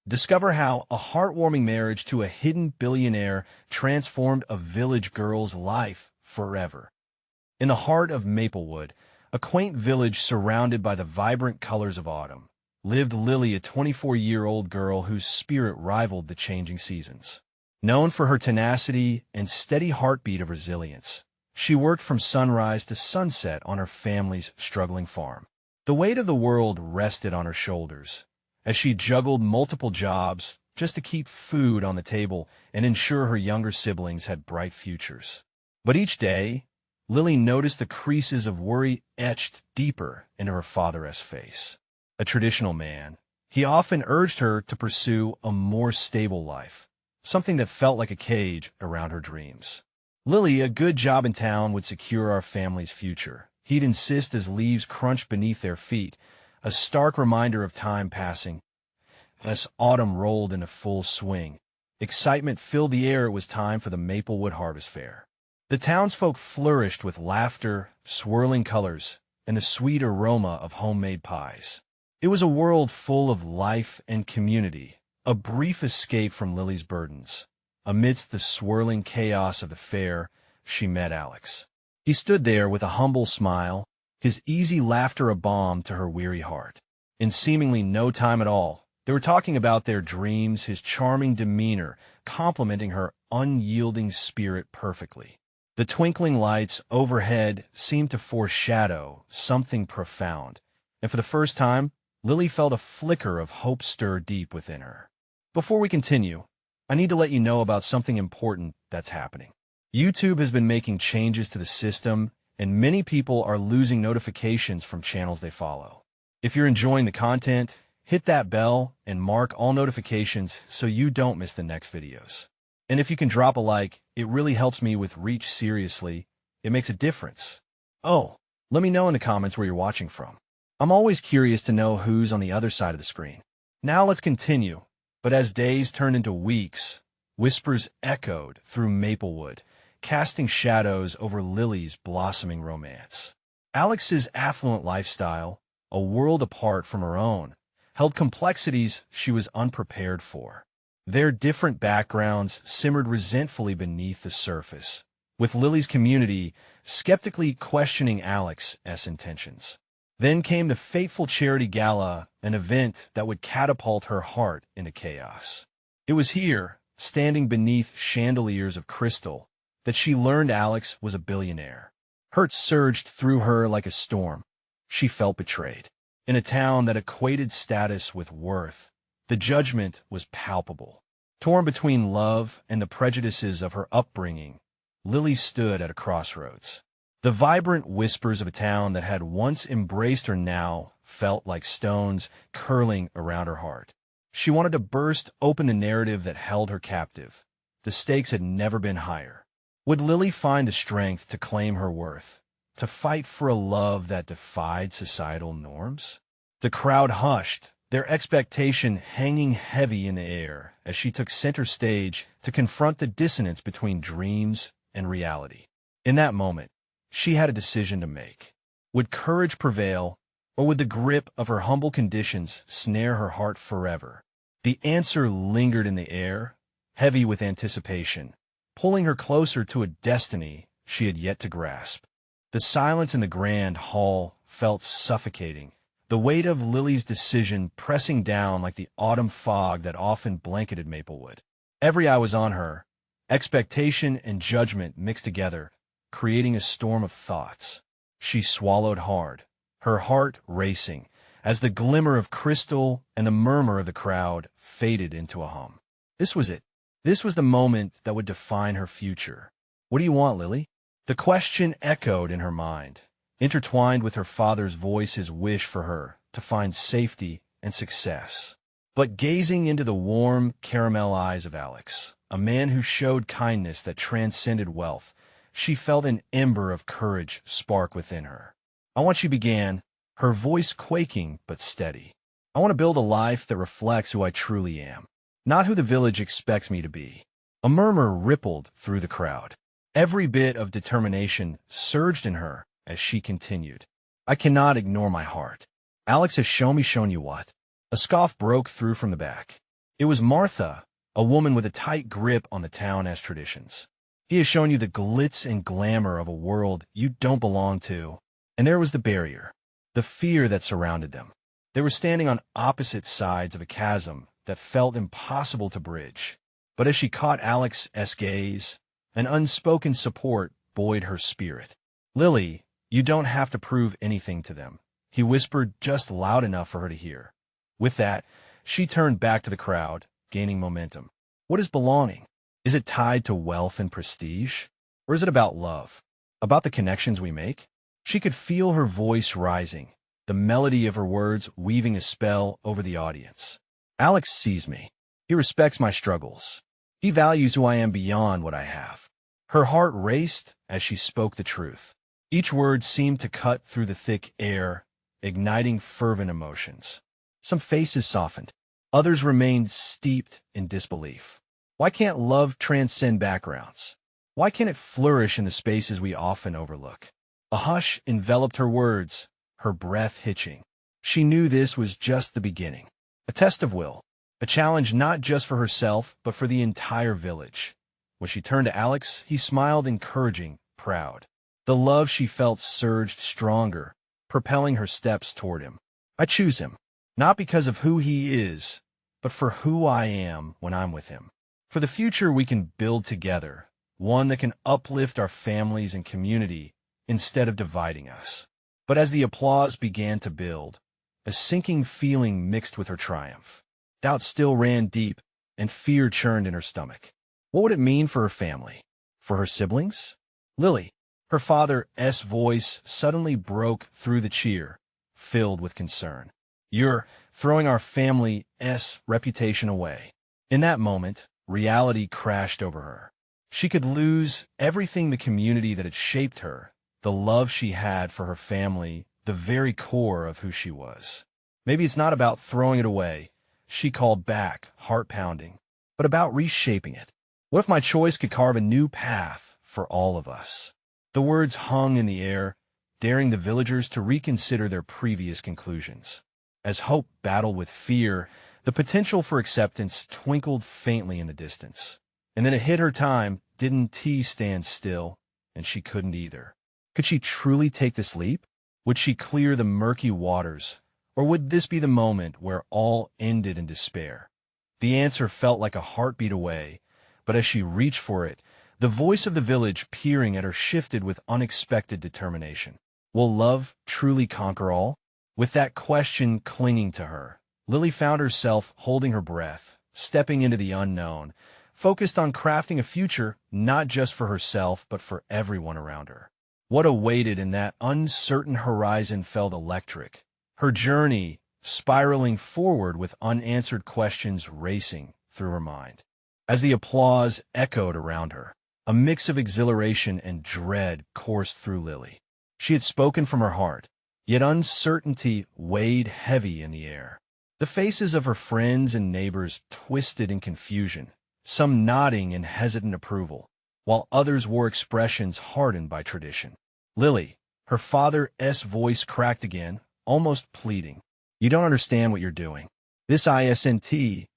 Discover how a heartwarming marriage to a hidden billionaire transformed a village girl's life forever. In the heart of Maplewood, a quaint village surrounded by the vibrant colors of autumn, lived Lily, a 24-year-old girl whose spirit rivaled the changing seasons. Known for her tenacity and steady heartbeat of resilience, she worked from sunrise to sunset on her family's struggling farm. The weight of the world rested on her shoulders as she juggled multiple jobs just to keep food on the table and ensure her younger siblings had bright futures. But each day, Lily noticed the creases of worry etched deeper into her father's face. A traditional man, he often urged her to pursue a more stable life, something that felt like a cage around her dreams. Lily, a good job in town would secure our family's future, he'd insist as leaves crunched beneath their feet, a stark reminder of time passing. As autumn rolled into full swing, excitement filled the air. It was time for the Maplewood Harvest Fair. The townsfolk flourished with laughter, swirling colors, and the sweet aroma of homemade pies. It was a world full of life and community, a brief escape from Lily's burdens. Amidst the swirling chaos of the fair, she met Alex. He stood there with a humble smile, his easy laughter a balm to her weary heart. In seemingly no time at all, they were talking about their dreams, his charming demeanor complementing her unyielding spirit perfectly. The twinkling lights overhead seemed to foreshadow something profound, and for the first time, Lily felt a flicker of hope stir deep within her. Before we continue, I need to let you know about something important that's happening. YouTube has been making changes to the system, and many people are losing notifications from channels they follow. If you're enjoying the content, hit that bell and mark all notifications so you don't miss the next videos. And if you can drop a like, it really helps me with reach. Seriously, it makes a difference. Oh, let me know in the comments where you're watching from. I'm always curious to know who's on the other side of the screen. Now let's continue. But as days turned into weeks, whispers echoed through Maplewood, casting shadows over Lily's blossoming romance. Alex's affluent lifestyle, a world apart from her own, held complexities she was unprepared for. Their different backgrounds simmered resentfully beneath the surface, with Lily's community skeptically questioning Alex's intentions. Then came the fateful charity gala, an event that would catapult her heart into chaos. It was here, standing beneath chandeliers of crystal, that she learned Alex was a billionaire. Hurt surged through her like a storm. She felt betrayed. In a town that equated status with worth, the judgment was palpable. Torn between love and the prejudices of her upbringing, Lily stood at a crossroads. The vibrant whispers of a town that had once embraced her now felt like stones curling around her heart. She wanted to burst open the narrative that held her captive. The stakes had never been higher. Would Lily find the strength to claim her worth, to fight for a love that defied societal norms? The crowd hushed, their expectation hanging heavy in the air as she took center stage to confront the dissonance between dreams and reality. In that moment, she had a decision to make. Would courage prevail, or would the grip of her humble conditions snare her heart forever? The answer lingered in the air, heavy with anticipation, pulling her closer to a destiny she had yet to grasp. The silence in the grand hall felt suffocating, the weight of Lily's decision pressing down like the autumn fog that often blanketed Maplewood. Every eye was on her, expectation and judgment mixed together, creating a storm of thoughts. She swallowed hard, her heart racing, as the glimmer of crystal and the murmur of the crowd faded into a hum. This was it. This was the moment that would define her future. What do you want, Lily? The question echoed in her mind, intertwined with her father's voice, his wish for her to find safety and success. But gazing into the warm, caramel eyes of Alex, a man who showed kindness that transcended wealth, she felt an ember of courage spark within her. I want, she began, her voice quaking but steady. I want to build a life that reflects who I truly am, not who the village expects me to be. A murmur rippled through the crowd. Every bit of determination surged in her as she continued. I cannot ignore my heart. Alex has shown you what. A scoff broke through from the back. It was Martha, a woman with a tight grip on the town-'s traditions. He has shown you the glitz and glamour of a world you don't belong to. And there was the barrier, the fear that surrounded them. They were standing on opposite sides of a chasm that felt impossible to bridge. But as she caught Alex's gaze, an unspoken support buoyed her spirit. "Lily, you don't have to prove anything to them," he whispered just loud enough for her to hear. With that, she turned back to the crowd, gaining momentum. What is belonging? Is it tied to wealth and prestige? Or is it about love? About the connections we make? She could feel her voice rising, the melody of her words weaving a spell over the audience. Alex sees me. He respects my struggles. He values who I am beyond what I have. Her heart raced as she spoke the truth. Each word seemed to cut through the thick air, igniting fervent emotions. Some faces softened. Others remained steeped in disbelief. Why can't love transcend backgrounds? Why can't it flourish in the spaces we often overlook? A hush enveloped her words, her breath hitching. She knew this was just the beginning. A test of will. A challenge not just for herself, but for the entire village. When she turned to Alex, he smiled encouraging, proud. The love she felt surged stronger, propelling her steps toward him. I choose him, not because of who he is, but for who I am when I'm with him. For the future we can build together, one that can uplift our families and community instead of dividing us. But as the applause began to build, a sinking feeling mixed with her triumph. Doubt still ran deep, and fear churned in her stomach. What would it mean for her family? For her siblings? Lily, her father's voice suddenly broke through the cheer, filled with concern. You're throwing our family's reputation away. In that moment, reality crashed over her. She could lose everything, the community that had shaped her, the love she had for her family, the very core of who she was. Maybe it's not about throwing it away, she called back, heart pounding, but about reshaping it. What if my choice could carve a new path for all of us? The words hung in the air, daring the villagers to reconsider their previous conclusions. As hope battled with fear, the potential for acceptance twinkled faintly in the distance. And then it hit her time. Didn't he stand still? And she couldn't either. Could she truly take this leap? Would she clear the murky waters? Or would this be the moment where all ended in despair? The answer felt like a heartbeat away, but as she reached for it, the voice of the village peering at her shifted with unexpected determination. Will love truly conquer all? With that question clinging to her, Lily found herself holding her breath, stepping into the unknown, focused on crafting a future not just for herself but for everyone around her. What awaited in that uncertain horizon felt electric. Her journey spiraling forward with unanswered questions racing through her mind. As the applause echoed around her, a mix of exhilaration and dread coursed through Lily. She had spoken from her heart, yet uncertainty weighed heavy in the air. The faces of her friends and neighbors twisted in confusion, some nodding in hesitant approval, while others wore expressions hardened by tradition. Lily, her father's voice cracked again, almost pleading. You don't understand what you're doing. This isn't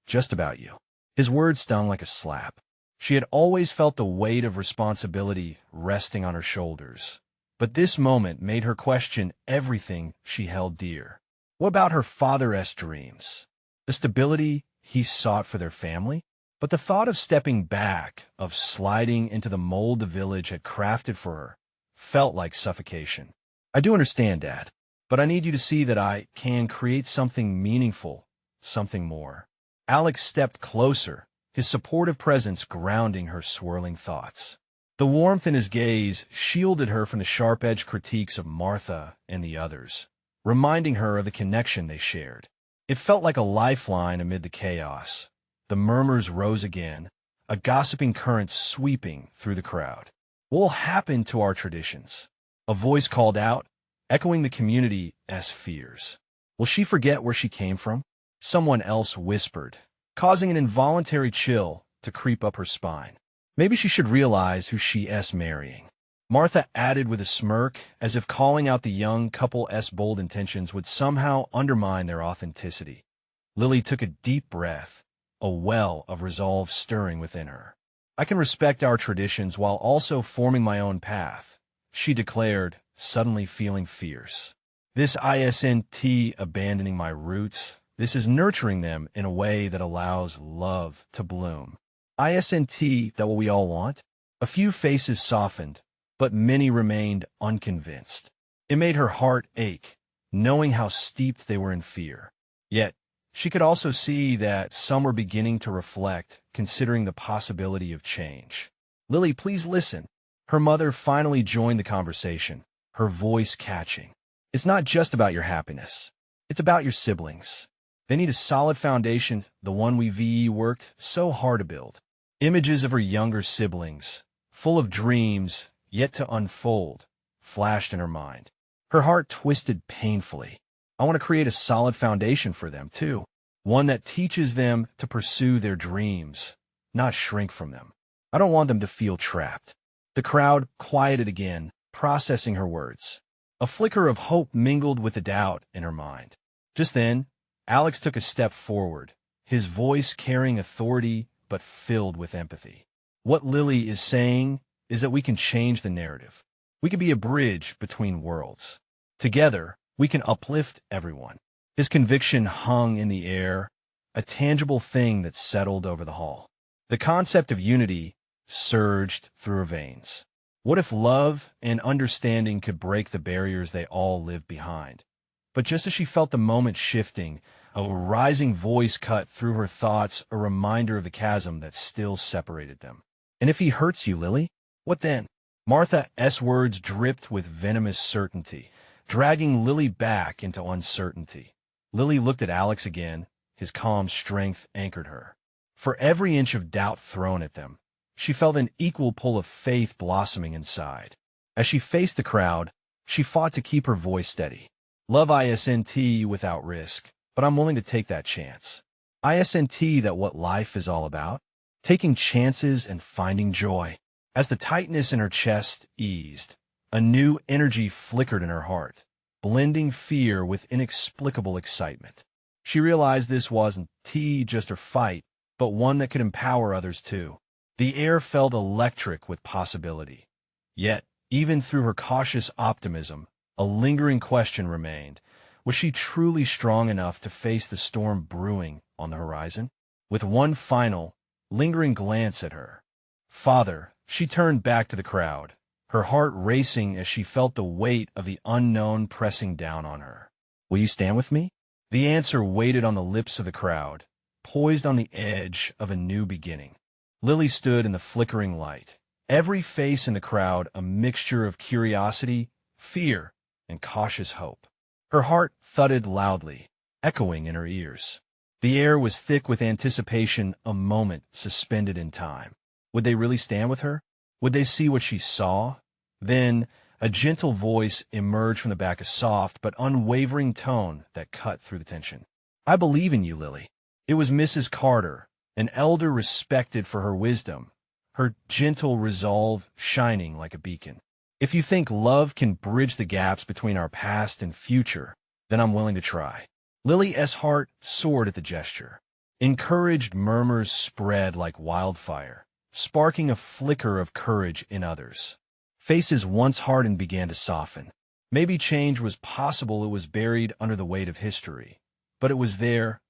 just about you. His words stung like a slap. She had always felt the weight of responsibility resting on her shoulders, but this moment made her question everything she held dear. What about her father's dreams? The stability he sought for their family? But the thought of stepping back, of sliding into the mold the village had crafted for her, felt like suffocation. I do understand, Dad, but I need you to see that I can create something meaningful, something more. Alex stepped closer, his supportive presence grounding her swirling thoughts. The warmth in his gaze shielded her from the sharp-edged critiques of Martha and the others, reminding her of the connection they shared. It felt like a lifeline amid the chaos. The murmurs rose again, a gossiping current sweeping through the crowd. What will happen to our traditions? A voice called out, echoing the community's fears. Will she forget where she came from? Someone else whispered, causing an involuntary chill to creep up her spine. Maybe she should realize who she's marrying. Martha added with a smirk, as if calling out the young couple's bold intentions would somehow undermine their authenticity. Lily took a deep breath, a well of resolve stirring within her. "I can respect our traditions while also forming my own path," she declared, suddenly feeling fierce. "This isn't abandoning my roots. This is nurturing them in a way that allows love to bloom. Isn't that what we all want?" A few faces softened, but many remained unconvinced. It made her heart ache, knowing how steeped they were in fear. Yet, she could also see that some were beginning to reflect, considering the possibility of change. "Lily, please listen." Her mother finally joined the conversation, her voice catching. "It's not just about your happiness. It's about your siblings. They need a solid foundation, the one we worked so hard to build." Images of her younger siblings, full of dreams yet to unfold, flashed in her mind. Her heart twisted painfully. "I want to create a solid foundation for them, too. One that teaches them to pursue their dreams, not shrink from them. I don't want them to feel trapped." The crowd quieted again, processing her words. A flicker of hope mingled with the doubt in her mind. Just then, Alex took a step forward, his voice carrying authority but filled with empathy. "What Lily is saying is that we can change the narrative. We can be a bridge between worlds. Together, we can uplift everyone." His conviction hung in the air, a tangible thing that settled over the hall. The concept of unity surged through her veins. What if love and understanding could break the barriers they all live behind? But just as she felt the moment shifting, a rising voice cut through her thoughts, a reminder of the chasm that still separated them. "And if he hurts you, Lily, what then?" Martha's words dripped with venomous certainty, dragging Lily back into uncertainty. Lily looked at Alex again, his calm strength anchored her. For every inch of doubt thrown at them, she felt an equal pull of faith blossoming inside. As she faced the crowd, she fought to keep her voice steady. "Love isn't without risk, but I'm willing to take that chance. Isn't that what life is all about? Taking chances and finding joy." As the tightness in her chest eased, a new energy flickered in her heart, blending fear with inexplicable excitement. She realized this wasn't just her fight, but one that could empower others too. The air felt electric with possibility. Yet, even through her cautious optimism, a lingering question remained. Was she truly strong enough to face the storm brewing on the horizon? With one final, lingering glance at her father, she turned back to the crowd, her heart racing as she felt the weight of the unknown pressing down on her. "Will you stand with me?" The answer waited on the lips of the crowd, poised on the edge of a new beginning. Lily stood in the flickering light, every face in the crowd a mixture of curiosity, fear, and cautious hope. Her heart thudded loudly, echoing in her ears. The air was thick with anticipation, a moment suspended in time. Would they really stand with her? Would they see what she saw? Then, a gentle voice emerged from the back, a soft but unwavering tone that cut through the tension. "I believe in you, Lily." It was Mrs. Carter, an elder respected for her wisdom, her gentle resolve shining like a beacon. "If you think love can bridge the gaps between our past and future, then I'm willing to try." Lily's heart soared at the gesture. Encouraged murmurs spread like wildfire, sparking a flicker of courage in others. Faces once hardened began to soften. Maybe change was possible, it was buried under the weight of history. But it was there.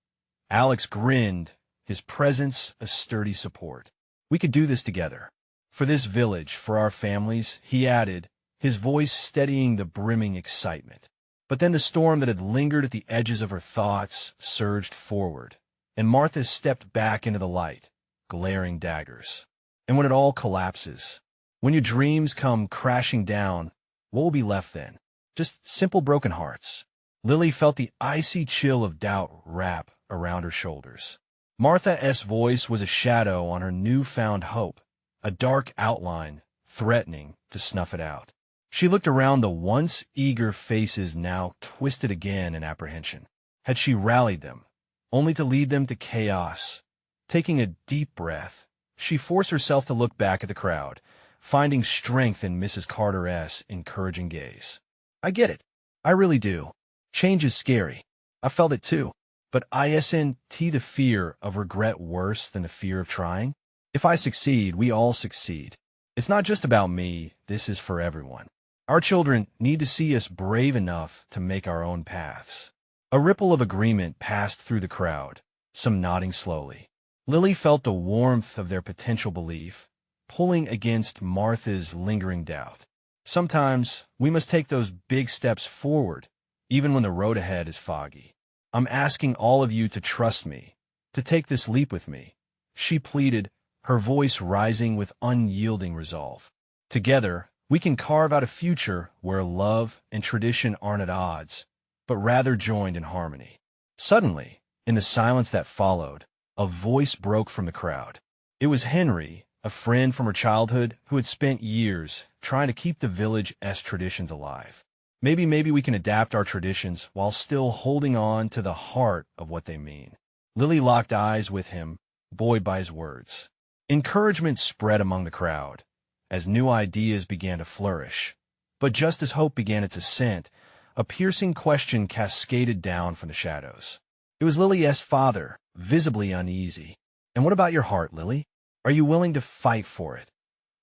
Alex grinned, his presence a sturdy support. "We could do this together. For this village, for our families," he added, his voice steadying the brimming excitement. But then the storm that had lingered at the edges of her thoughts surged forward, and Martha stepped back into the light, glaring daggers. And when it all collapses, when your dreams come crashing down, what will be left then? Just simple broken hearts. Lily felt the icy chill of doubt wrap around her shoulders. Martha's voice was a shadow on her newfound hope, a dark outline threatening to snuff it out. She looked around the once eager faces now twisted again in apprehension. Had she rallied them, only to lead them to chaos? Taking a deep breath, she forced herself to look back at the crowd, finding strength in Mrs. Carter's encouraging gaze. "I get it. I really do. Change is scary. I felt it too. But isn't the fear of regret worse than the fear of trying? If I succeed, we all succeed. It's not just about me, this is for everyone. Our children need to see us brave enough to make our own paths. A ripple of agreement passed through the crowd, some nodding slowly. Lily felt the warmth of their potential belief, pulling against Martha's lingering doubt. Sometimes we must take those big steps forward, even when the road ahead is foggy. I'm asking all of you to trust me, to take this leap with me, she pleaded, her voice rising with unyielding resolve. Together, we can carve out a future where love and tradition aren't at odds, but rather joined in harmony. Suddenly, in the silence that followed, a voice broke from the crowd. It was Henry, a friend from her childhood who had spent years trying to keep the village's traditions alive. Maybe we can adapt our traditions while still holding on to the heart of what they mean. Lily locked eyes with him, buoyed by his words. Encouragement spread among the crowd as new ideas began to flourish. But just as hope began its ascent, a piercing question cascaded down from the shadows. It was Lily's father, visibly uneasy. And what about your heart, Lily? Are you willing to fight for it,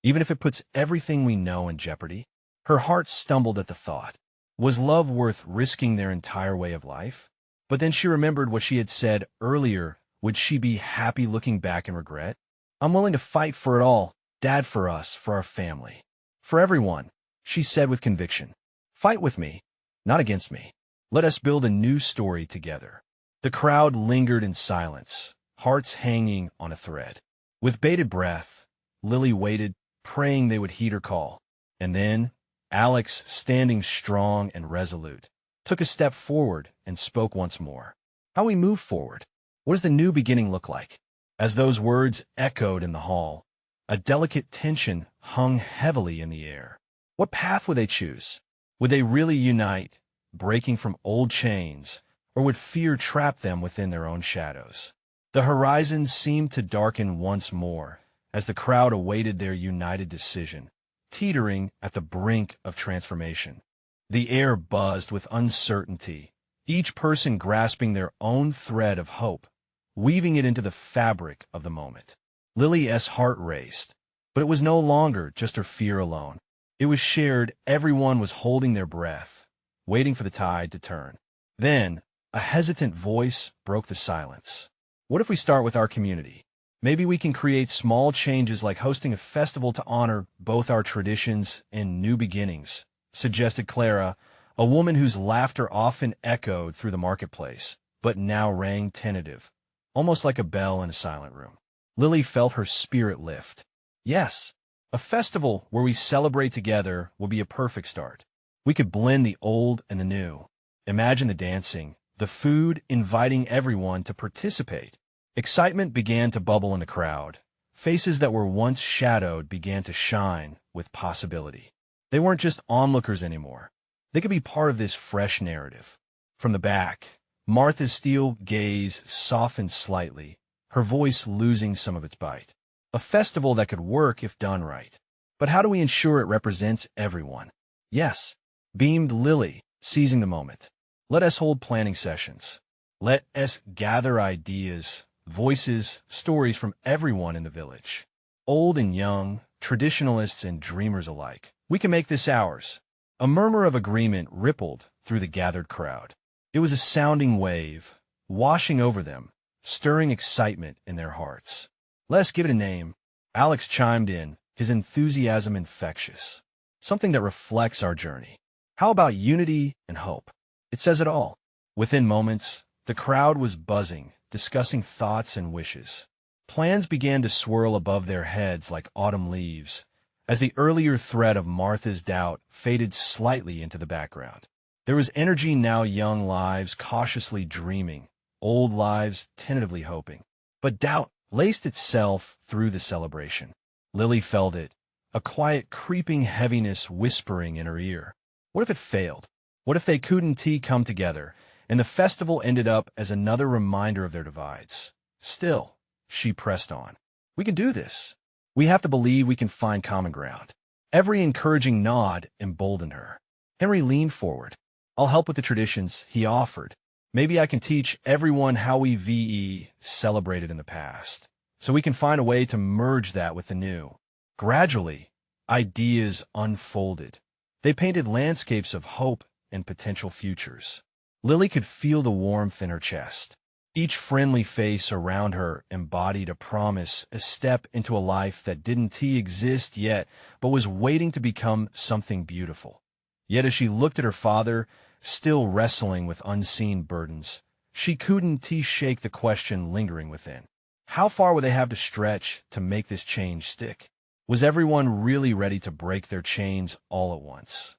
even if it puts everything we know in jeopardy? Her heart stumbled at the thought. Was love worth risking their entire way of life? But then she remembered what she had said earlier. Would she be happy looking back in regret? I'm willing to fight for it all, Dad, for us, for our family. For everyone, she said with conviction. Fight with me, not against me. Let us build a new story together. The crowd lingered in silence, hearts hanging on a thread. With bated breath, Lily waited, praying they would heed her call. And then, Alex, standing strong and resolute, took a step forward and spoke once more. How we move forward? What does the new beginning look like? As those words echoed in the hall, a delicate tension hung heavily in the air. What path would they choose? Would they really unite, breaking from old chains, or would fear trap them within their own shadows? The horizon seemed to darken once more as the crowd awaited their united decision, teetering at the brink of transformation. The air buzzed with uncertainty, each person grasping their own thread of hope, weaving it into the fabric of the moment. Lily's heart raced, but it was no longer just her fear alone. It was shared. Everyone was holding their breath, waiting for the tide to turn. Then, a hesitant voice broke the silence. What if we start with our community? Maybe we can create small changes like hosting a festival to honor both our traditions and new beginnings, suggested Clara, a woman whose laughter often echoed through the marketplace, but now rang tentative, almost like a bell in a silent room. Lily felt her spirit lift. Yes, a festival where we celebrate together would be a perfect start. We could blend the old and the new. Imagine the dancing, the food, inviting everyone to participate. Excitement began to bubble in the crowd. Faces that were once shadowed began to shine with possibility. They weren't just onlookers anymore. They could be part of this fresh narrative. From the back, Martha's steel gaze softened slightly, her voice losing some of its bite. A festival that could work if done right. But how do we ensure it represents everyone? Yes, beamed Lily, seizing the moment. Let us hold planning sessions. Let us gather ideas, voices, stories from everyone in the village. Old and young, traditionalists and dreamers alike. We can make this ours. A murmur of agreement rippled through the gathered crowd. It was a sounding wave, washing over them, stirring excitement in their hearts. Let's give it a name. Alex chimed in, his enthusiasm infectious. Something that reflects our journey. How about unity and hope? It says it all. Within moments, the crowd was buzzing, discussing thoughts and wishes. Plans began to swirl above their heads like autumn leaves, as the earlier thread of Martha's doubt faded slightly into the background. There was energy now, young lives cautiously dreaming, old lives tentatively hoping. But doubt laced itself through the celebration. Lily felt it, a quiet creeping heaviness whispering in her ear. What if it failed? What if they couldn't come together, and the festival ended up as another reminder of their divides? Still, she pressed on. We can do this. We have to believe we can find common ground. Every encouraging nod emboldened her. Henry leaned forward. I'll help with the traditions, he offered, Maybe I can teach everyone how we celebrated in the past, so we can find a way to merge that with the new. Gradually, ideas unfolded. They painted landscapes of hope and potential futures. Lily could feel the warmth in her chest. Each friendly face around her embodied a promise, a step into a life that didn't exist yet, but was waiting to become something beautiful. Yet as she looked at her father, still wrestling with unseen burdens, she couldn't shake the question lingering within. How far would they have to stretch to make this change stick? Was everyone really ready to break their chains all at once?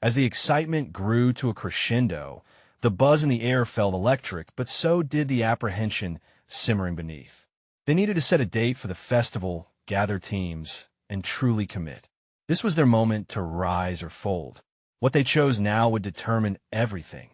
As the excitement grew to a crescendo, the buzz in the air felt electric, but so did the apprehension simmering beneath. They needed to set a date for the festival, gather teams, and truly commit. This was their moment to rise or fold. What they chose now would determine everything.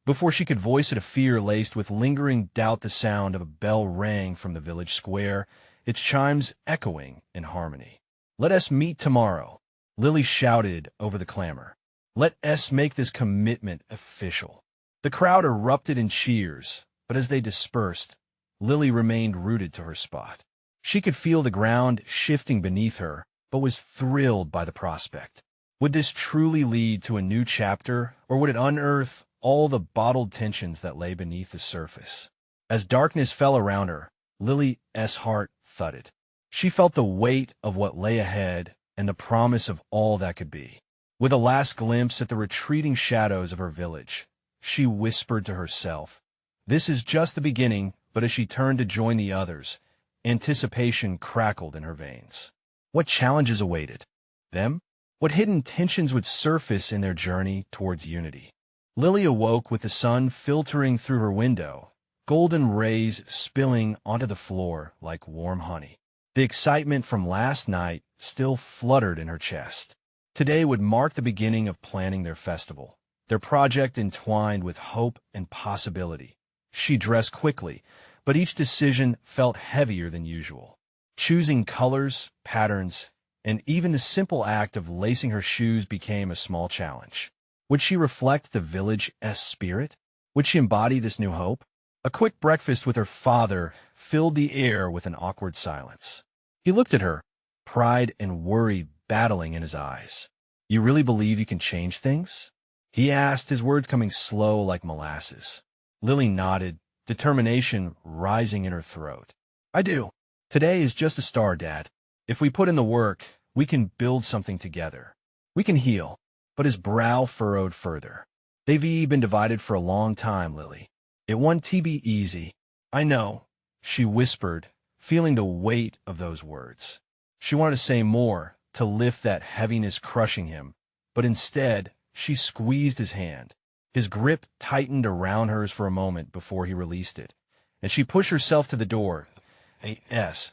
Before she could voice it, a fear laced with lingering doubt, the sound of a bell rang from the village square, its chimes echoing in harmony. "Let us meet tomorrow," Lily shouted over the clamor. "Let us make this commitment official." The crowd erupted in cheers, but as they dispersed, Lily remained rooted to her spot. She could feel the ground shifting beneath her, but was thrilled by the prospect. Would this truly lead to a new chapter, or would it unearth all the bottled tensions that lay beneath the surface? As darkness fell around her, Lily's heart thudded. She felt the weight of what lay ahead and the promise of all that could be. With a last glimpse at the retreating shadows of her village, she whispered to herself, "This is just the beginning," but as she turned to join the others, anticipation crackled in her veins. What challenges awaited them? What hidden tensions would surface in their journey towards unity? Lily awoke with the sun filtering through her window, golden rays spilling onto the floor like warm honey. The excitement from last night still fluttered in her chest. Today would mark the beginning of planning their festival, their project entwined with hope and possibility. She dressed quickly, but each decision felt heavier than usual. Choosing colors, patterns, and even the simple act of lacing her shoes became a small challenge. Would she reflect the village's spirit? Would she embody this new hope? A quick breakfast with her father filled the air with an awkward silence. He looked at her, pride and worry battling in his eyes. "You really believe you can change things?" he asked, his words coming slow like molasses. Lily nodded, determination rising in her throat. "I do. Today is just a start, Dad. If we put in the work, we can build something together. We can heal." But his brow furrowed further. "They've been divided for a long time, Lily. It won't be easy." "I know," she whispered, feeling the weight of those words. She wanted to say more, to lift that heaviness crushing him, but instead, she squeezed his hand. His grip tightened around hers for a moment before he released it, and she pushed herself to the door.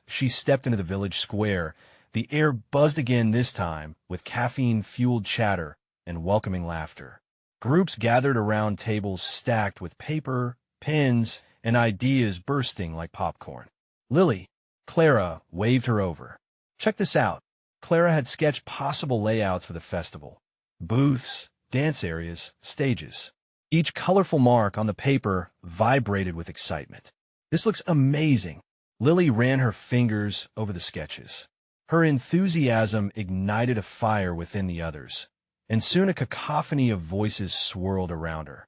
She stepped into the village square. The air buzzed again, this time with caffeine-fueled chatter and welcoming laughter. Groups gathered around tables stacked with paper, pens, and ideas bursting like popcorn. "Lily," Clara waved her over. "Check this out." Clara had sketched possible layouts for the festival. Booths, dance areas, stages. Each colorful mark on the paper vibrated with excitement. "This looks amazing." Lily ran her fingers over the sketches. Her enthusiasm ignited a fire within the others, and soon a cacophony of voices swirled around her.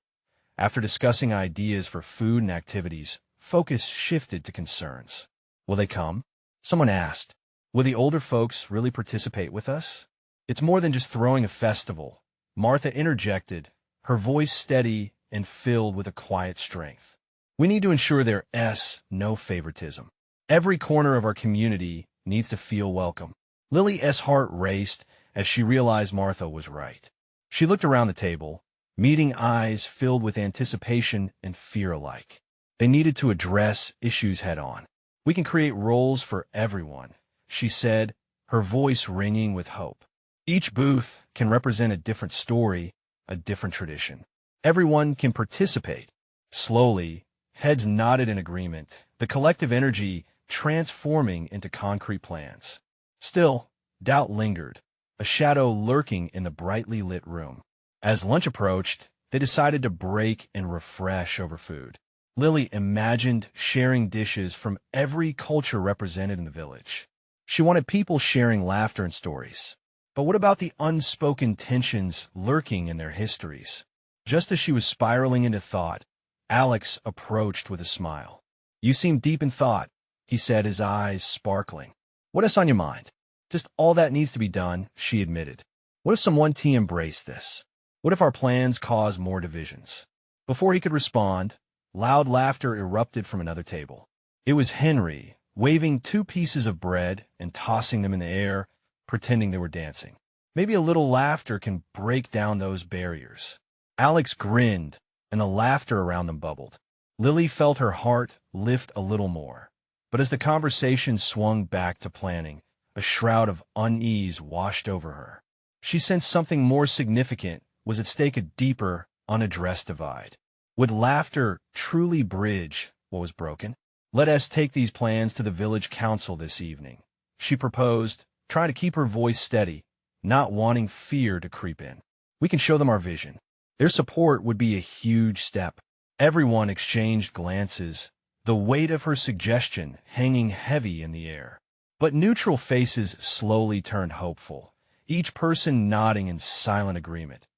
After discussing ideas for food and activities, focus shifted to concerns. "Will they come?" someone asked. "Will the older folks really participate with us?" "It's more than just throwing a festival," Martha interjected, her voice steady and filled with a quiet strength. "We need to ensure there's no favoritism. Every corner of our community needs to feel welcome." Lily's heart raced as she realized Martha was right. She looked around the table, meeting eyes filled with anticipation and fear alike. They needed to address issues head-on. "We can create roles for everyone," she said, her voice ringing with hope. "Each booth can represent a different story, a different tradition. Everyone can participate." Slowly, heads nodded in agreement, the collective energy transforming into concrete plans. Still, doubt lingered, a shadow lurking in the brightly lit room. As lunch approached, they decided to break and refresh over food. Lily imagined sharing dishes from every culture represented in the village. She wanted people sharing laughter and stories. But what about the unspoken tensions lurking in their histories? Just as she was spiraling into thought, Alex approached with a smile. "You seem deep in thought," he said, his eyes sparkling. "What is on your mind?" "Just all that needs to be done," she admitted. "What if some one team embraced this? What if our plans cause more divisions?" Before he could respond, loud laughter erupted from another table. It was Henry, waving 2 pieces of bread and tossing them in the air, pretending they were dancing. "Maybe a little laughter can break down those barriers." Alex grinned, and the laughter around them bubbled. Lily felt her heart lift a little more. But as the conversation swung back to planning, a shroud of unease washed over her. She sensed something more significant was at stake, a deeper, unaddressed divide. Would laughter truly bridge what was broken? "Let us take these plans to the village council this evening," she proposed, trying to keep her voice steady, not wanting fear to creep in. "We can show them our vision." Their support would be a huge step. Everyone exchanged glances, the weight of her suggestion hanging heavy in the air. But neutral faces slowly turned hopeful, each person nodding in silent agreement.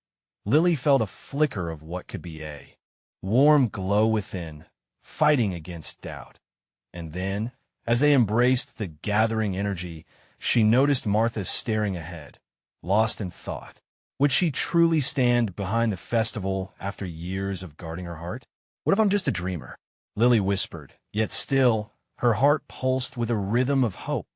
Lily felt a flicker of what could be a warm glow within, fighting against doubt. And then, as they embraced the gathering energy, she noticed Martha staring ahead, lost in thought. Would she truly stand behind the festival after years of guarding her heart? "What if I'm just a dreamer?" Lily whispered, yet still, her heart pulsed with a rhythm of hope.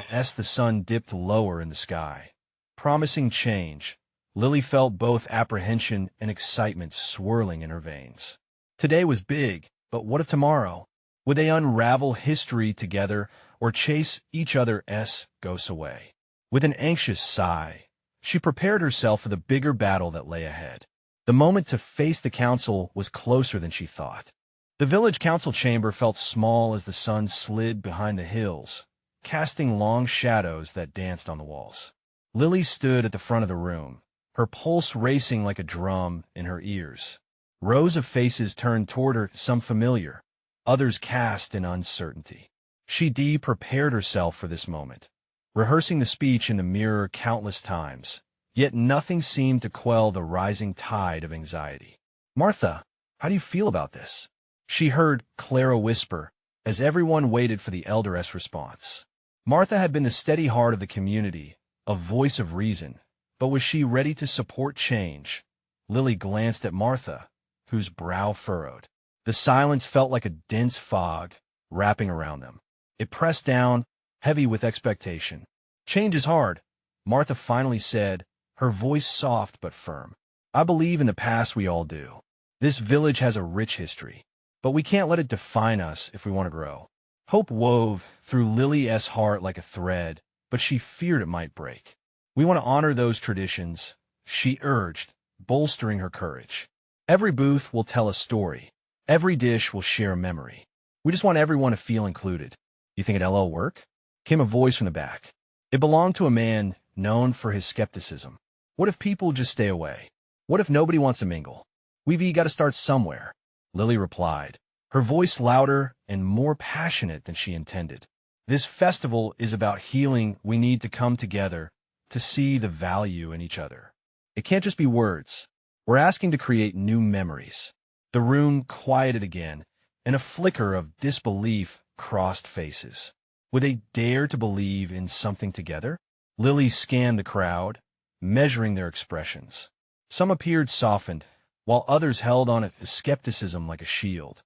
As the sun dipped lower in the sky, promising change, Lily felt both apprehension and excitement swirling in her veins. Today was big, but what if tomorrow? Would they unravel history together or chase each other's ghosts away? With an anxious sigh, she prepared herself for the bigger battle that lay ahead. The moment to face the council was closer than she thought. The village council chamber felt small as the sun slid behind the hills, casting long shadows that danced on the walls. Lily stood at the front of the room, her pulse racing like a drum in her ears. Rows of faces turned toward her, some familiar, others cast in uncertainty. She prepared herself for this moment, rehearsing the speech in the mirror countless times, yet nothing seemed to quell the rising tide of anxiety. "Martha, how do you feel about this?" she heard Clara whisper, as everyone waited for the elderess' response. Martha had been the steady heart of the community, a voice of reason, but was she ready to support change? Lily glanced at Martha, whose brow furrowed. The silence felt like a dense fog wrapping around them. It pressed down, heavy with expectation. "Change is hard," Martha finally said, her voice soft but firm. "I believe in the past, we all do. This village has a rich history, but we can't let it define us if we want to grow." Hope wove through Lily's heart like a thread, but she feared it might break. "We want to honor those traditions," she urged, bolstering her courage. "Every booth will tell a story. Every dish will share a memory. We just want everyone to feel included." "You think it'll work?" came a voice from the back. It belonged to a man known for his skepticism. "What if people just stay away? What if nobody wants to mingle? We've got to start somewhere," Lily replied, her voice louder and more passionate than she intended. "This festival is about healing. We need to come together to see the value in each other. It can't just be words. We're asking to create new memories." The room quieted again, and a flicker of disbelief crossed faces. Would they dare to believe in something together? Lily scanned the crowd, measuring their expressions. Some appeared softened, while others held on to skepticism like a shield.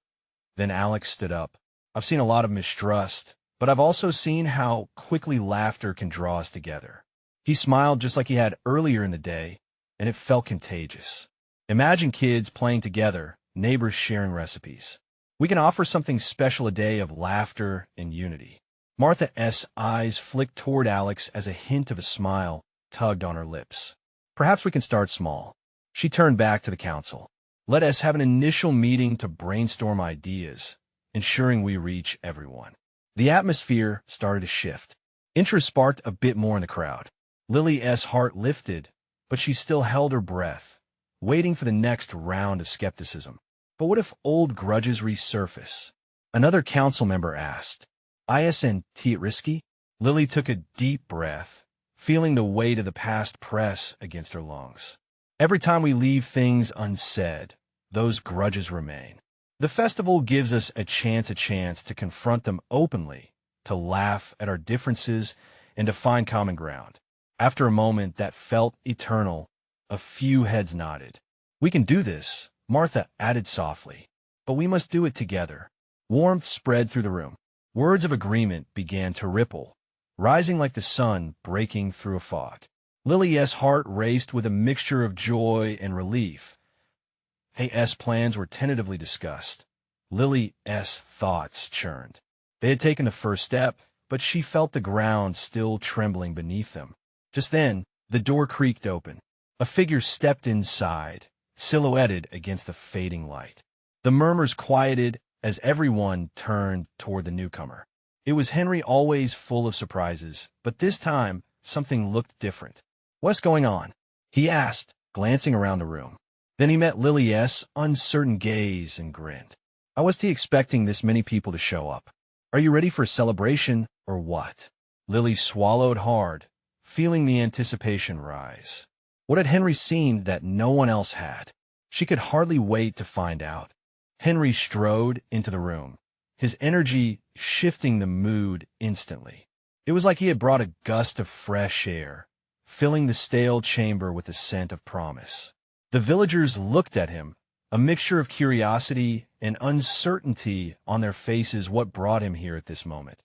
Then Alex stood up. "I've seen a lot of mistrust, but I've also seen how quickly laughter can draw us together." He smiled just like he had earlier in the day, and it felt contagious. "Imagine kids playing together, neighbors sharing recipes. We can offer something special, a day of laughter and unity." Martha's eyes flicked toward Alex as a hint of a smile tugged on her lips. "Perhaps we can start small." She turned back to the council. "Let us have an initial meeting to brainstorm ideas, ensuring we reach everyone." The atmosphere started to shift. Interest sparked a bit more in the crowd. Lily's heart lifted, but she still held her breath, waiting for the next round of skepticism. But what if old grudges resurface? Another council member asked. Isn't it risky? Lily took a deep breath, feeling the weight of the past press against her lungs. Every time we leave things unsaid, those grudges remain. The festival gives us a chance to confront them openly, to laugh at our differences, and to find common ground. After a moment that felt eternal, a few heads nodded. We can do this, Martha added softly. But we must do it together. Warmth spread through the room. Words of agreement began to ripple, rising like the sun breaking through a fog. Lily's heart raced with a mixture of joy and relief. Hay's plans were tentatively discussed. Lily's thoughts churned. They had taken the first step, but she felt the ground still trembling beneath them. Just then, the door creaked open. A figure stepped inside, silhouetted against the fading light. The murmurs quieted as everyone turned toward the newcomer. It was Henry, always full of surprises, but this time something looked different. What's going on? He asked, glancing around the room. Then he met Lily's uncertain gaze and grinned. I was expecting this many people to show up. Are you ready for a celebration, or what? Lily swallowed hard, feeling the anticipation rise. What had Henry seen that no one else had? She could hardly wait to find out. Henry strode into the room, his energy shifting the mood instantly. It was like he had brought a gust of fresh air, filling the stale chamber with the scent of promise. The villagers looked at him, a mixture of curiosity and uncertainty on their faces. What brought him here at this moment?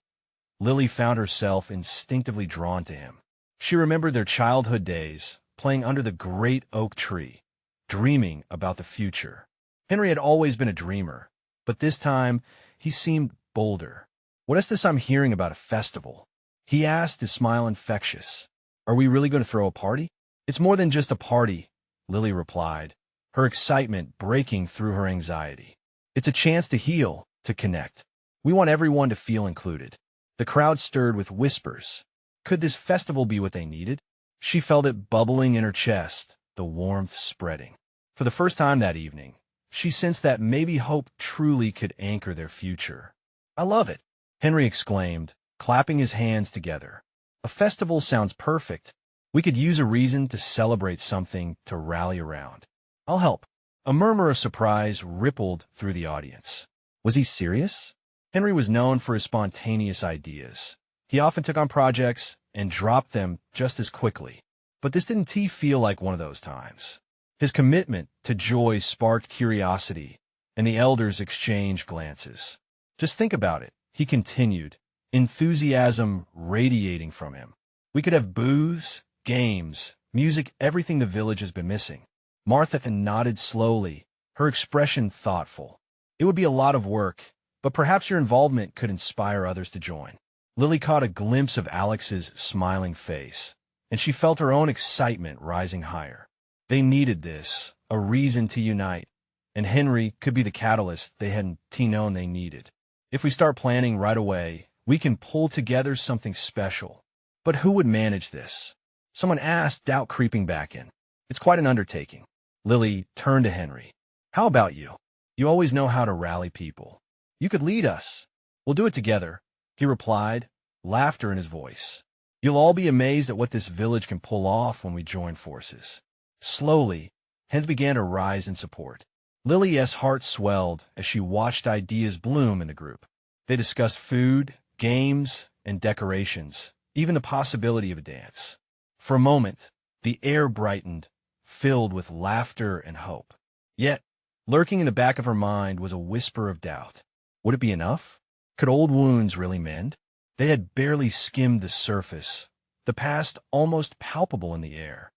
Lily found herself instinctively drawn to him. She remembered their childhood days, playing under the great oak tree, dreaming about the future. Henry had always been a dreamer, but this time he seemed bolder. What is this I'm hearing about a festival? He asked, his smile infectious. Are we really going to throw a party? It's more than just a party, Lily replied, her excitement breaking through her anxiety. It's a chance to heal, to connect. We want everyone to feel included. The crowd stirred with whispers. Could this festival be what they needed? She felt it bubbling in her chest, the warmth spreading. For the first time that evening, she sensed that maybe hope truly could anchor their future. I love it, Henry exclaimed, clapping his hands together. A festival sounds perfect. We could use a reason to celebrate, something to rally around. I'll help. A murmur of surprise rippled through the audience. Was he serious? Henry was known for his spontaneous ideas. He often took on projects and dropped them just as quickly. But this didn't feel like one of those times. His commitment to joy sparked curiosity, and the elders exchanged glances. Just think about it, he continued, enthusiasm radiating from him. We could have booths, games, music, everything the village has been missing. Martha nodded slowly, her expression thoughtful. It would be a lot of work, but perhaps your involvement could inspire others to join. Lily caught a glimpse of Alex's smiling face, and she felt her own excitement rising higher. They needed this, a reason to unite, and Henry could be the catalyst they hadn't known they needed. If we start planning right away, we can pull together something special. But who would manage this? Someone asked, doubt creeping back in. It's quite an undertaking. Lily turned to Henry. How about you? You always know how to rally people. You could lead us. We'll do it together, he replied, laughter in his voice. You'll all be amazed at what this village can pull off when we join forces. Slowly, hands began to rise in support. Lily's heart swelled as she watched ideas bloom in the group. They discussed food, games, and decorations, even the possibility of a dance. For a moment, the air brightened, filled with laughter and hope. Yet, lurking in the back of her mind was a whisper of doubt. Would it be enough? Could old wounds really mend? They had barely skimmed the surface, the past almost palpable in the air.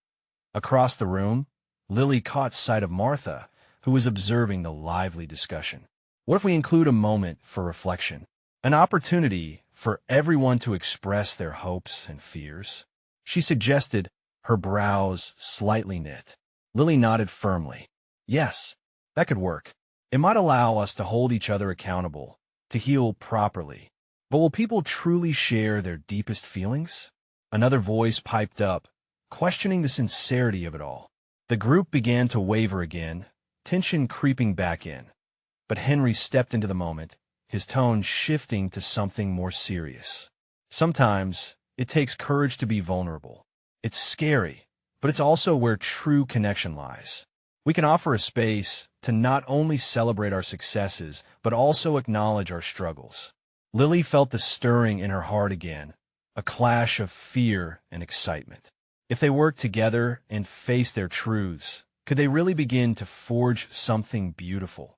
Across the room, Lily caught sight of Martha, who was observing the lively discussion. What if we include a moment for reflection? An opportunity for everyone to express their hopes and fears? She suggested, her brows slightly knit. Lily nodded firmly. Yes, that could work. It might allow us to hold each other accountable, to heal properly. But will people truly share their deepest feelings? Another voice piped up, questioning the sincerity of it all. The group began to waver again, tension creeping back in. But Henry stepped into the moment, his tone shifting to something more serious. Sometimes it takes courage to be vulnerable. It's scary, but it's also where true connection lies. We can offer a space to not only celebrate our successes, but also acknowledge our struggles. Lily felt the stirring in her heart again, a clash of fear and excitement. If they worked together and faced their truths, could they really begin to forge something beautiful?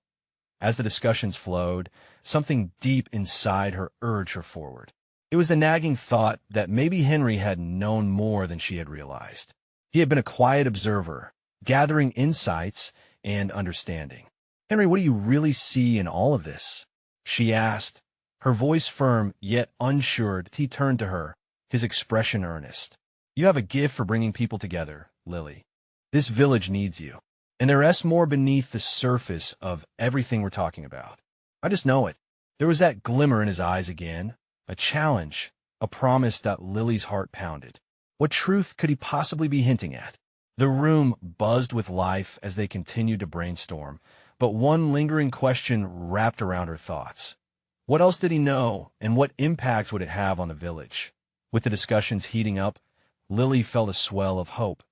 As the discussions flowed, something deep inside her urged her forward. It was the nagging thought that maybe Henry had known more than she had realized. He had been a quiet observer, gathering insights and understanding. "Henry, what do you really see in all of this?" she asked, her voice firm yet unsure. He turned to her, his expression earnest. "You have a gift for bringing people together, Lily. This village needs you. And there's more beneath the surface of everything we're talking about. I just know it." There was that glimmer in his eyes again, a challenge, a promise that Lily's heart pounded. What truth could he possibly be hinting at? The room buzzed with life as they continued to brainstorm, but one lingering question wrapped around her thoughts. What else did he know, and what impacts would it have on the village? With the discussions heating up, Lily felt a swell of hope,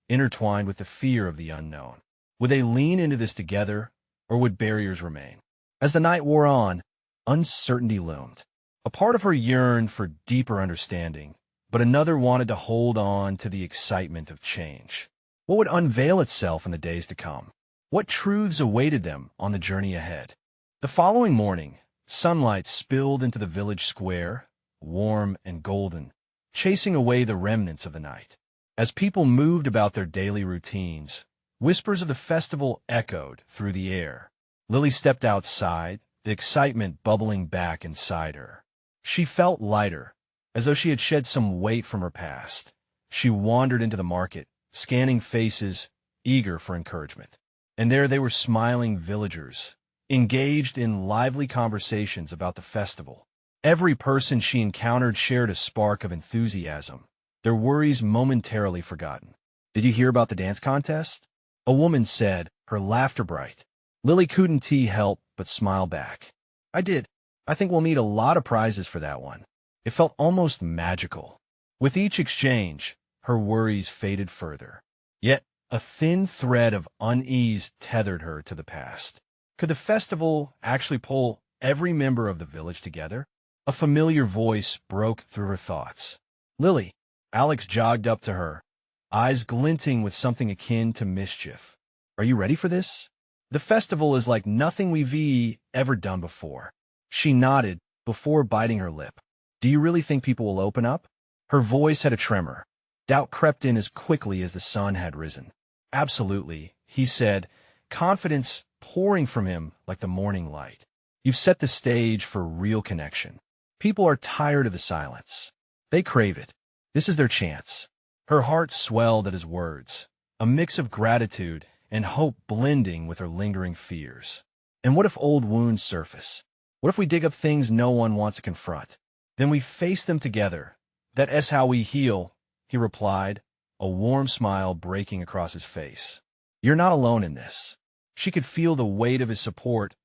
intertwined with the fear of the unknown. Would they lean into this together, or would barriers remain? As the night wore on, uncertainty loomed. A part of her yearned for deeper understanding, but another wanted to hold on to the excitement of change. What would unveil itself in the days to come? What truths awaited them on the journey ahead? The following morning, sunlight spilled into the village square, warm and golden, chasing away the remnants of the night. As people moved about their daily routines, whispers of the festival echoed through the air. Lily stepped outside, the excitement bubbling back inside her. She felt lighter, as though she had shed some weight from her past. She wandered into the market, scanning faces, eager for encouragement. And there they were, smiling villagers, engaged in lively conversations about the festival. Every person she encountered shared a spark of enthusiasm, their worries momentarily forgotten. "Did you hear about the dance contest?" a woman said, her laughter bright. Lily couldn't help but smile back. "I did. I think we'll need a lot of prizes for that one." It felt almost magical. With each exchange, her worries faded further. Yet, a thin thread of unease tethered her to the past. Could the festival actually pull every member of the village together? A familiar voice broke through her thoughts. "Lily." Alex jogged up to her, eyes glinting with something akin to mischief. "Are you ready for this? The festival is like nothing we've ever done before." She nodded before biting her lip. "Do you really think people will open up?" Her voice had a tremor. Doubt crept in as quickly as the sun had risen. "Absolutely," he said, confidence pouring from him like the morning light. "You've set the stage for real connection. People are tired of the silence. They crave it. This is their chance." Her heart swelled at his words, a mix of gratitude and hope blending with her lingering fears. And what if old wounds surface? What if we dig up things no one wants to confront? Then we face them together. "That's how we heal," he replied, a warm smile breaking across his face. "You're not alone in this." She could feel the weight of his support,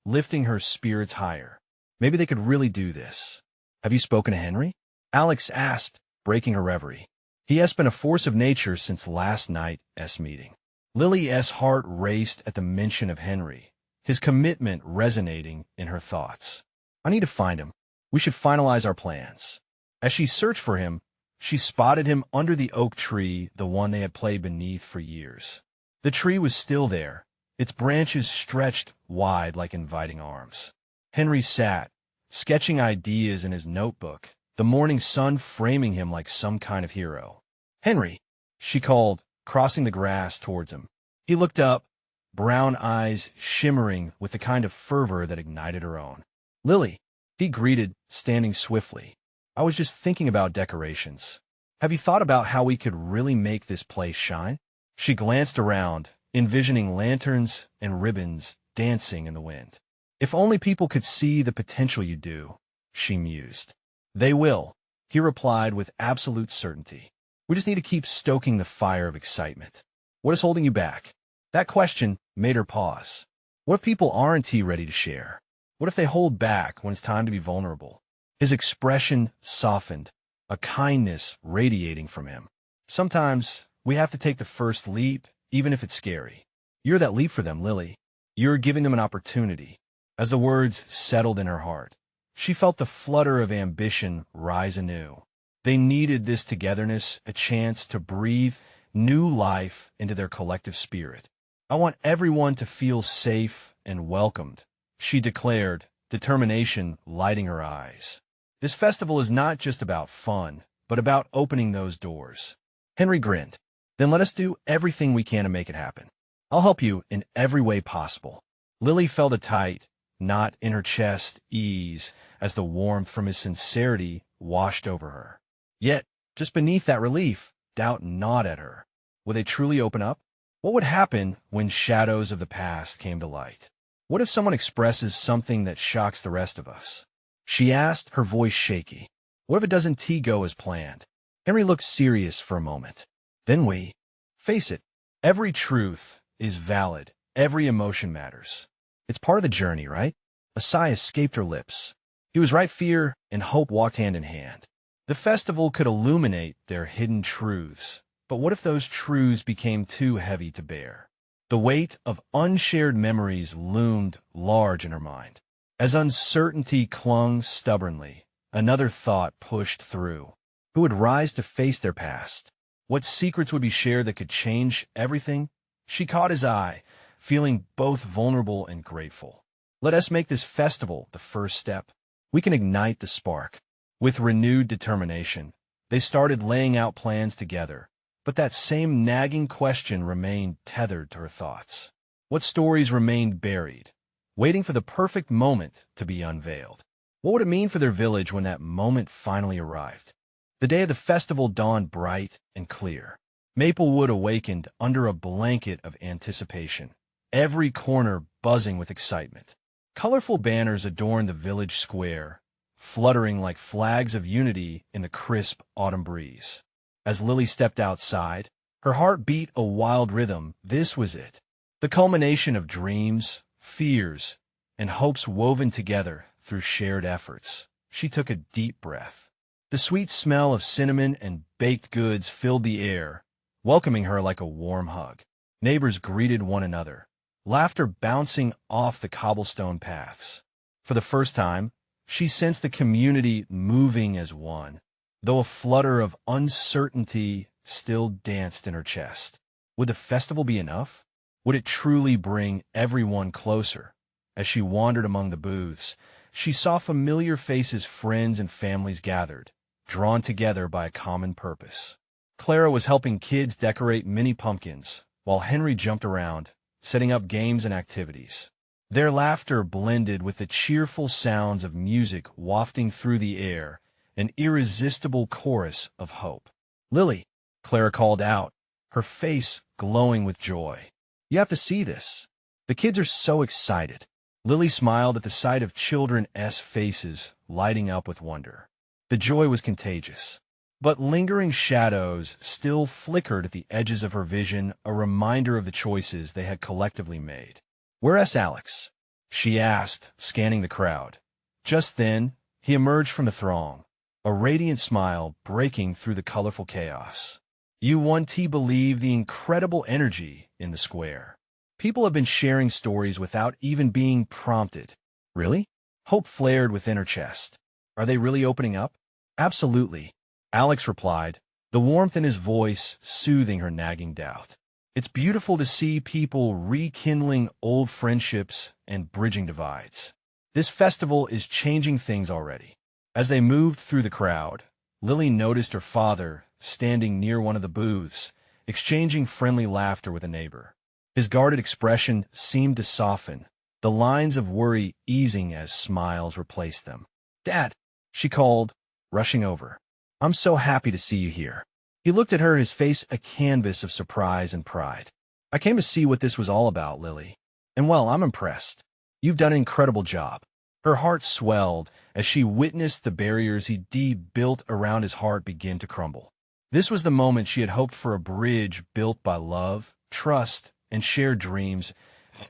lifting her spirits higher. Maybe they could really do this. "Have you spoken to Henry?" Alex asked, breaking her reverie. "He has been a force of nature since last night's meeting." Lily's heart raced at the mention of Henry, his commitment resonating in her thoughts. "I need to find him. We should finalize our plans." As she searched for him, she spotted him under the oak tree, the one they had played beneath for years. The tree was still there, its branches stretched wide like inviting arms. Henry sat, sketching ideas in his notebook, the morning sun framing him like some kind of hero. "Henry," she called, crossing the grass towards him. He looked up, brown eyes shimmering with the kind of fervor that ignited her own. "Lily," he greeted, standing swiftly. "I was just thinking about decorations. Have you thought about how we could really make this place shine?" She glanced around, envisioning lanterns and ribbons dancing in the wind. "If only people could see the potential you do," she mused. "They will," he replied with absolute certainty. "We just need to keep stoking the fire of excitement." What is holding you back? That question made her pause. What if people aren't ready to share? What if they hold back when it's time to be vulnerable? His expression softened, a kindness radiating from him. Sometimes we have to take the first leap, even if it's scary. You're that leap for them, Lily. You're giving them an opportunity. As the words settled in her heart, she felt the flutter of ambition rise anew. They needed this togetherness, a chance to breathe new life into their collective spirit. I want everyone to feel safe and welcomed, she declared, determination lighting her eyes. This festival is not just about fun, but about opening those doors. Henry grinned. Then let us do everything we can to make it happen. I'll help you in every way possible. Lily felt a tight knot in her chest ease as the warmth from his sincerity washed over her. Yet, just beneath that relief, doubt gnawed at her. Would they truly open up? What would happen when shadows of the past came to light? What if someone expresses something that shocks the rest of us? She asked, her voice shaky. What if it doesn't go as planned? Henry looked serious for a moment. Then face it, every truth is valid, every emotion matters. It's part of the journey, right? A sigh escaped her lips. He was right, fear and hope walked hand in hand. The festival could illuminate their hidden truths, but what if those truths became too heavy to bear? The weight of unshared memories loomed large in her mind. As uncertainty clung stubbornly, another thought pushed through. Who would rise to face their past? What secrets would be shared that could change everything? She caught his eye, feeling both vulnerable and grateful. Let us make this festival the first step. We can ignite the spark. With renewed determination, they started laying out plans together, but that same nagging question remained tethered to her thoughts. What stories remained buried, waiting for the perfect moment to be unveiled? What would it mean for their village when that moment finally arrived? The day of the festival dawned bright and clear. Maplewood awakened under a blanket of anticipation, every corner buzzing with excitement. Colorful banners adorned the village square, fluttering like flags of unity in the crisp autumn breeze. As Lily stepped outside, her heart beat a wild rhythm. This was it. The culmination of dreams, fears, and hopes woven together through shared efforts. She took a deep breath. The sweet smell of cinnamon and baked goods filled the air, welcoming her like a warm hug. Neighbors greeted one another, laughter bouncing off the cobblestone paths. For the first time, she sensed the community moving as one, though a flutter of uncertainty still danced in her chest. Would the festival be enough? Would it truly bring everyone closer? As she wandered among the booths, she saw familiar faces, friends and families gathered, drawn together by a common purpose. Clara was helping kids decorate mini pumpkins, while Henry jumped around, setting up games and activities. Their laughter blended with the cheerful sounds of music wafting through the air, an irresistible chorus of hope. Lily, Clara called out, her face glowing with joy. You have to see this. The kids are so excited. Lily smiled at the sight of children's faces lighting up with wonder. The joy was contagious. But lingering shadows still flickered at the edges of her vision, a reminder of the choices they had collectively made. Where's Alex? She asked, scanning the crowd. Just then, he emerged from the throng, a radiant smile breaking through the colorful chaos. You won't believe the incredible energy in the square. People have been sharing stories without even being prompted. Really? Hope flared within her chest. Are they really opening up? Absolutely, Alex replied, the warmth in his voice soothing her nagging doubt. It's beautiful to see people rekindling old friendships and bridging divides. This festival is changing things already. As they moved through the crowd, Lily noticed her father standing near one of the booths, exchanging friendly laughter with a neighbor. His guarded expression seemed to soften, the lines of worry easing as smiles replaced them. Dad, she called, rushing over. I'm so happy to see you here. He looked at her, his face a canvas of surprise and pride. I came to see what this was all about, Lily. And well, I'm impressed. You've done an incredible job. Her heart swelled as she witnessed the barriers he built around his heart begin to crumble. This was the moment she had hoped for, a bridge built by love, trust, and shared dreams.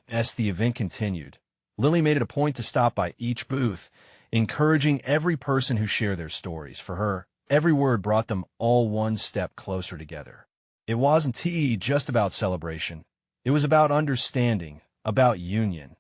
As the event continued, Lily made it a point to stop by each booth, encouraging every person who shared their stories. For her, every word brought them all one step closer together. It wasn't just about celebration. It was about understanding, about union.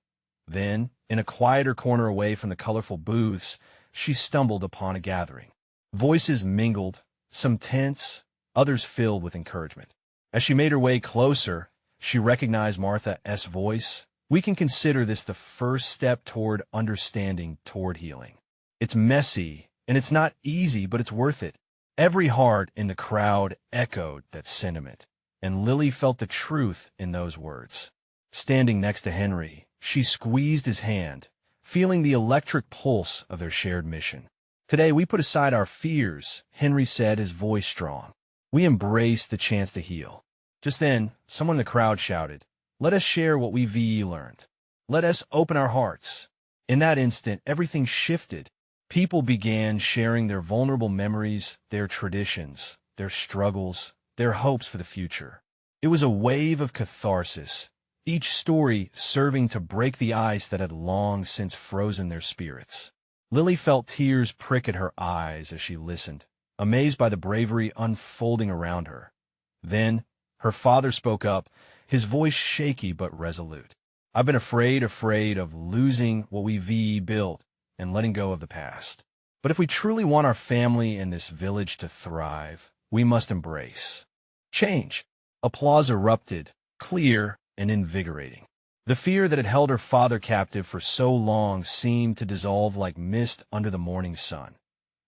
Then, in a quieter corner away from the colorful booths, she stumbled upon a gathering. Voices mingled, some tense, others filled with encouragement. As she made her way closer, she recognized Martha's voice. We can consider this the first step toward understanding, toward healing. It's messy, and it's not easy, but it's worth it. Every heart in the crowd echoed that sentiment, and Lily felt the truth in those words. Standing next to Henry, she squeezed his hand, feeling the electric pulse of their shared mission. Today, we put aside our fears, Henry said, his voice strong. We embrace the chance to heal. Just then, someone in the crowd shouted, "Let us share what we've learned. Let us open our hearts." In that instant, everything shifted. People began sharing their vulnerable memories, their traditions, their struggles, their hopes for the future. It was a wave of catharsis, each story serving to break the ice that had long since frozen their spirits. Lily felt tears prick at her eyes as she listened, amazed by the bravery unfolding around her. Then, her father spoke up, his voice shaky but resolute. "I've been afraid of losing what we've built and letting go of the past. But if we truly want our family and this village to thrive, we must embrace change." Applause erupted, clear and invigorating. The fear that had held her father captive for so long seemed to dissolve like mist under the morning sun.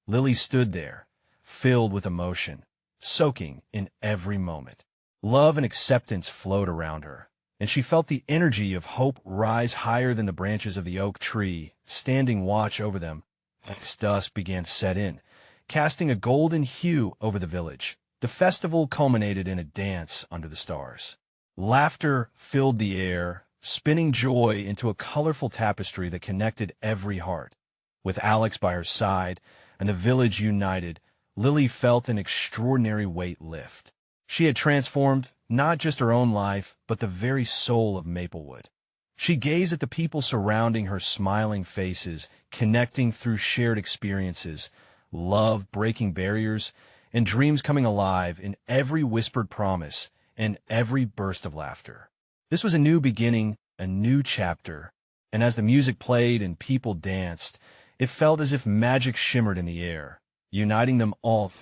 Lily stood there, filled with emotion, soaking in every moment. Love and acceptance flowed around her, and she felt the energy of hope rise higher than the branches of the oak tree, standing watch over them. As dusk began to set in, casting a golden hue over the village, the festival culminated in a dance under the stars. Laughter filled the air, spinning joy into a colorful tapestry that connected every heart. With Alex by her side and the village united, Lily felt an extraordinary weight lift. She had transformed not just her own life, but the very soul of Maplewood. She gazed at the people surrounding her smiling faces, connecting through shared experiences, love breaking barriers, and dreams coming alive in every whispered promise and every burst of laughter. This was a new beginning, a new chapter, and as the music played and people danced, it felt as if magic shimmered in the air, uniting them all.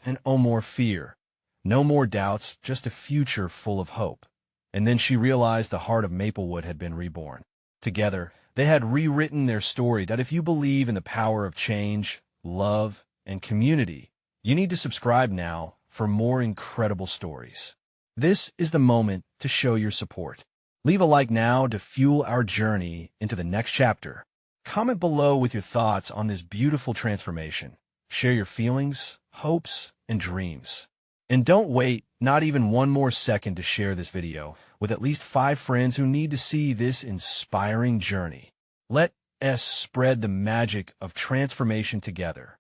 And no more fear, no more doubts, just a future full of hope. And then she realized the heart of Maplewood had been reborn. Together, they had rewritten their story that if you believe in the power of change, love, and community, you need to subscribe now for more incredible stories. This is the moment to show your support. Leave a like now to fuel our journey into the next chapter. Comment below with your thoughts on this beautiful transformation. Share your feelings, hopes, and dreams. And don't wait not even one more second to share this video with at least 5 friends who need to see this inspiring journey. Let us spread the magic of transformation together.